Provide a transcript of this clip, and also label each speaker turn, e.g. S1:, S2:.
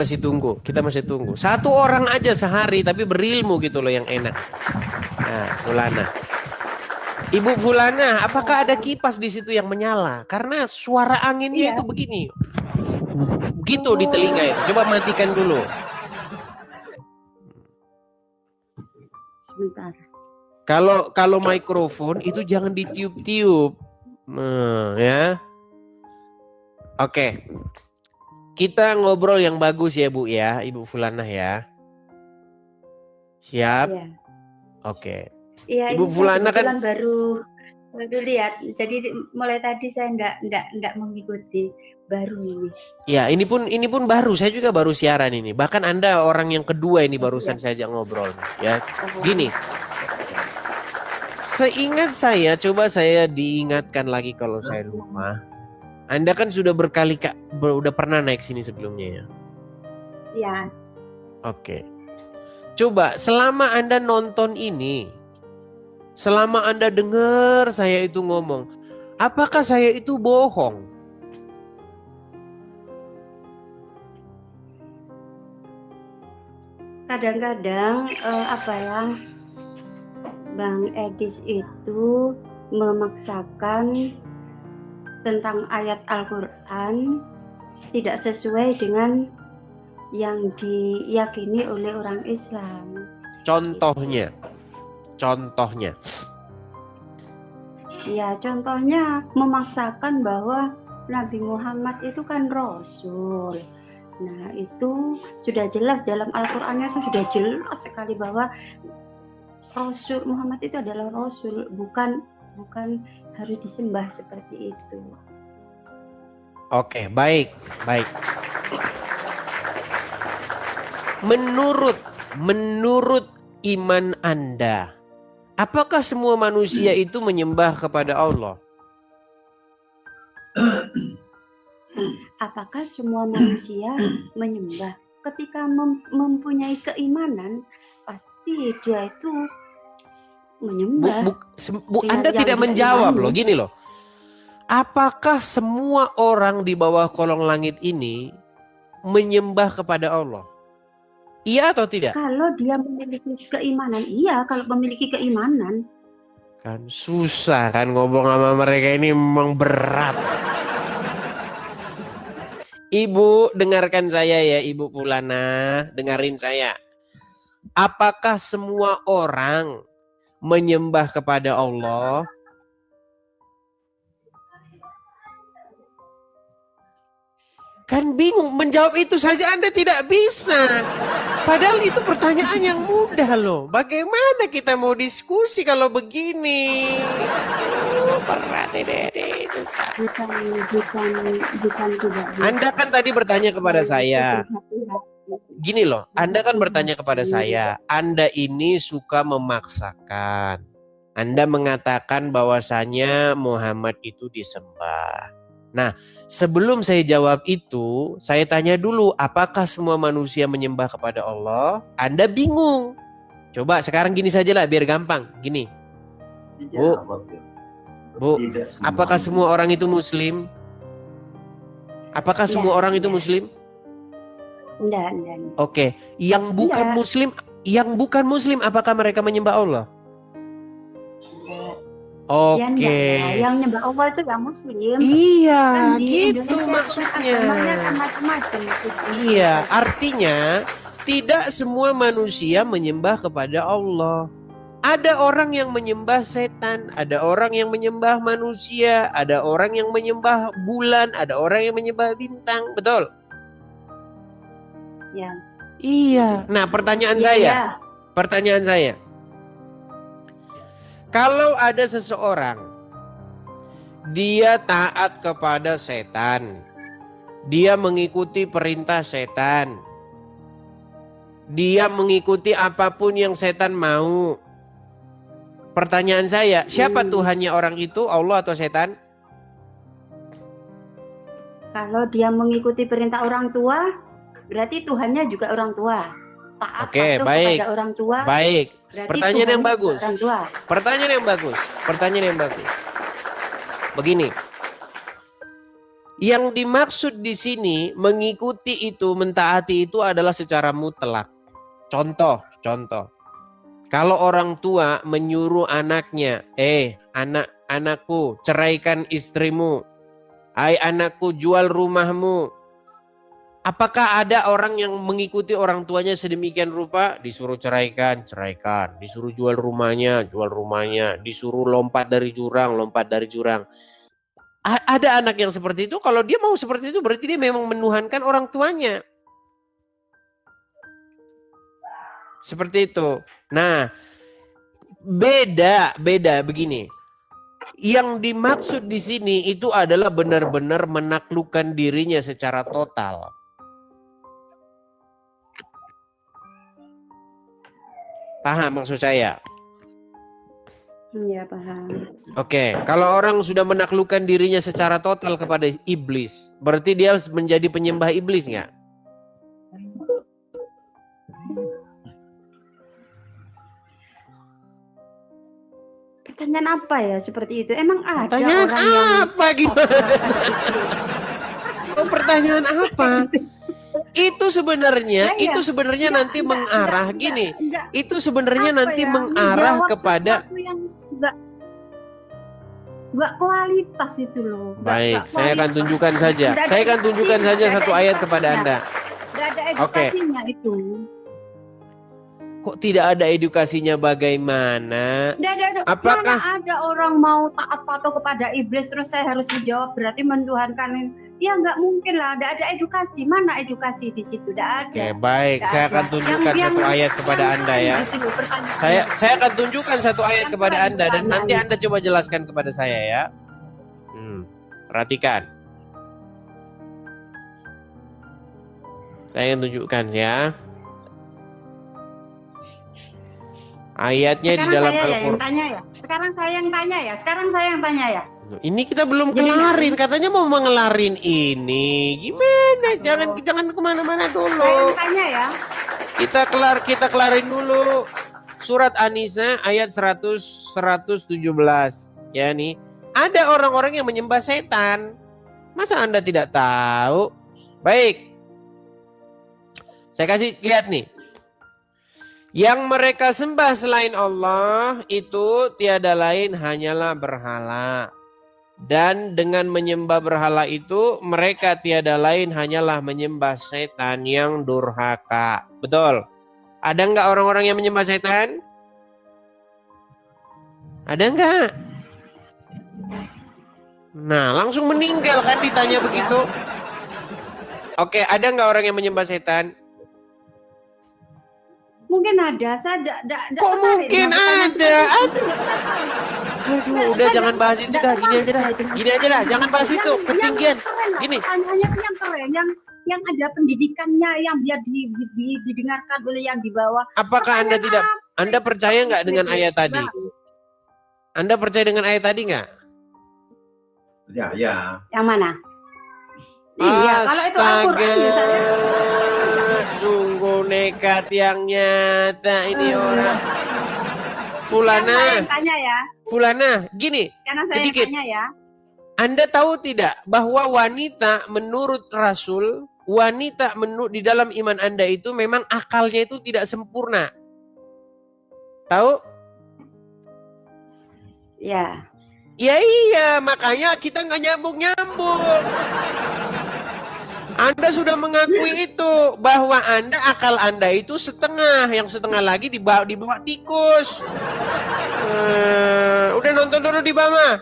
S1: Kita masih tunggu. Satu orang aja sehari tapi berilmu gitu loh yang enak. Nah, Fulana. Ibu Fulana, apakah ada kipas di situ yang menyala? Karena suara anginnya
S2: Iya.
S1: itu begini. Begitu di telinga
S2: Oh,
S1: itu. Coba matikan dulu.
S2: sebentar.
S1: Kalau mikrofon itu jangan ditiup-tiup. Nah, ya. Oke. Kita ngobrol yang bagus ya, Bu ya, Ibu Fulana ya. Siap?
S2: Iya.
S1: Oke.
S2: Iya,
S1: Ibu
S2: ini saya
S1: Fulana kan
S2: kebetulan baru lihat. Jadi mulai tadi saya nggak mengikuti, baru ini.
S1: ya, ini pun baru, saya juga baru siaran ini. Bahkan Anda orang yang kedua ini
S2: Baru ya.
S1: barusan saya ajak ngobrol ya.
S2: Oh.
S1: Gini. Seingat saya, coba saya diingatkan lagi kalau saya lupa. Anda kan sudah udah pernah naik sini sebelumnya ya?
S2: Ya.
S1: Oke. Coba selama Anda nonton ini, selama Anda dengar saya itu ngomong, apakah saya itu bohong?
S2: Kadang-kadang apa ya, Bang Edis itu memaksakan tentang ayat Al-Quran tidak sesuai dengan yang diyakini oleh orang Islam.
S1: Contohnya.
S2: Ya, contohnya memaksakan bahwa Nabi Muhammad itu kan Rasul. Nah, itu sudah jelas dalam Al-Qur'annya itu sudah jelas sekali bahwa Rasul Muhammad itu adalah Rasul, bukan harus disembah seperti itu.
S1: Oke, baik. Menurut iman Anda, apakah semua manusia itu menyembah kepada Allah?
S2: Apakah semua manusia menyembah? Ketika mempunyai keimanan, pasti dia itu menyembah.
S1: Anda tidak menjawab loh, gini loh. Apakah semua orang di bawah kolong langit ini menyembah kepada Allah? Iya atau tidak?
S2: Kalau dia memiliki keimanan, iya. Kalau memiliki keimanan.
S1: Kan susah kan ngomong sama mereka ini, memang berat. Ibu dengarkan saya ya, Ibu Fulana, dengarin saya. Apakah semua orang menyembah kepada Allah? Kan bingung, menjawab itu saja Anda tidak bisa. Padahal itu pertanyaan yang mudah loh. Bagaimana kita mau diskusi kalau begini? Berat ini.
S2: Bukan tidak.
S1: Anda kan tadi bertanya kepada saya. Gini loh, Anda kan bertanya kepada saya. Anda ini suka memaksakan. Anda mengatakan bahwasanya Muhammad itu disembah. Nah, sebelum saya jawab itu, saya tanya dulu, apakah semua manusia menyembah kepada Allah? Anda bingung. Coba sekarang gini saja lah, biar gampang. Gini, Bu, apakah semua orang itu Muslim? Apakah semua orang itu Muslim?
S2: Enggak.
S1: Oke, yang bukan Muslim, apakah mereka menyembah Allah? Oke.
S2: Yang nyembah Allah itu yang Muslim.
S1: Iya,
S2: kan
S1: gitu maksudnya.
S2: Kan macam-macam.
S1: Iya, artinya tidak semua manusia menyembah kepada Allah. Ada orang yang menyembah setan, ada orang yang menyembah manusia, ada orang yang menyembah bulan, ada orang yang menyembah bintang, betul?
S2: Ya.
S1: Iya. Nah, pertanyaan saya. Kalau ada seseorang, dia taat kepada setan, dia mengikuti perintah setan, dia mengikuti apapun yang setan mau. Pertanyaan saya, siapa Tuhannya orang itu, Allah atau setan?
S2: Kalau dia mengikuti perintah orang tua, berarti Tuhannya juga orang tua. Taat kepada orang tua.
S1: Baik. Pertanyaan yang bagus. Pertanyaan yang bagus. Begini. Yang dimaksud di sini mengikuti itu, mentaati itu adalah secara mutlak. Contoh. Kalau orang tua menyuruh anaknya, anakku ceraikan istrimu. Hai anakku jual rumahmu. Apakah ada orang yang mengikuti orang tuanya sedemikian rupa? Disuruh ceraikan. Disuruh jual rumahnya. Disuruh lompat dari jurang. Ada anak yang seperti itu, kalau dia mau seperti itu berarti dia memang menuhankan orang tuanya. Seperti itu. Nah, beda begini. Yang dimaksud di sini itu adalah benar-benar menaklukkan dirinya secara total. Paham maksud saya?
S2: Iya, paham.
S1: Oke, kalau orang sudah menaklukkan dirinya secara total kepada iblis, berarti dia menjadi penyembah iblis nggak?
S2: Pertanyaan apa ya seperti itu? Emang ada
S1: Pertanyaan
S2: orang yang
S1: apa gimana? Oh, pertanyaan apa? Itu sebenarnya, nanti mengarah gini. Itu sebenarnya nanti mengarah kepada
S2: yang nggak kualitas itu loh.
S1: Baik, saya akan tunjukkan saja. Satu ayat kepada Anda.
S2: Nggak ada edukasinya itu.
S1: Kok tidak ada edukasinya bagaimana? Apakah
S2: mana ada orang mau taat patuh kepada iblis terus saya harus menjawab berarti mentuhankan? Ya nggak mungkin lah. Tidak ada edukasi. Mana edukasi di situ? Tidak ada.
S1: Oke, baik. Saya akan tunjukkan satu ayat kepada Anda ya. Saya akan tunjukkan satu ayat kepada Anda dan nanti Anda coba jelaskan kepada saya ya. Perhatikan. Saya akan tunjukkan ya. Ayatnya
S2: sekarang
S1: di dalam
S2: saya
S1: Al-Qur'an.
S2: Sekarang saya yang tanya ya.
S1: Ini kita belum kelarin, katanya mau mengelarin ini. Gimana? Jangan kemana-mana dulu.
S2: Saya yang tanya ya.
S1: Kita kelarin dulu. Surat An-Nisa ayat 117. Ya nih, ada orang-orang yang menyembah setan. Masa Anda tidak tahu? Baik. Saya kasih lihat nih. Yang mereka sembah selain Allah itu tiada lain hanyalah berhala. Dan dengan menyembah berhala itu mereka tiada lain hanyalah menyembah setan yang durhaka. Betul? Ada nggak orang-orang yang menyembah setan? Ada nggak? Nah, langsung meninggal kan ditanya begitu. Oke, ada nggak orang yang menyembah setan?
S2: Mungkin ada, saya
S1: kok mungkin ada? Aduh, udah jangan bahas itu dah, gini aja dah, jangan bahas itu, ketinggian. Gini.
S2: Pertanyaannya yang keren, yang ada pendidikannya, yang biar didengarkan oleh yang di bawah.
S1: Apakah Anda percaya nggak dengan ayat tadi? Anda percaya dengan ayat tadi nggak?
S3: Ya.
S2: Yang mana? Iya, kalau itu Al-Quran misalnya.
S1: Sungguh nekat yang nyata ini orang. Fulana, gini,
S2: sekarang saya
S1: sedikit.
S2: tanya ya.
S1: Anda tahu tidak bahwa wanita menurut Rasul, di dalam iman Anda itu memang akalnya itu tidak sempurna. Tahu?
S2: Ya.
S1: Ya iya, makanya kita nggak nyambung. Anda sudah mengakui itu bahwa akal Anda itu setengah, yang setengah lagi dibawa tikus. Udah nonton dulu di bawah.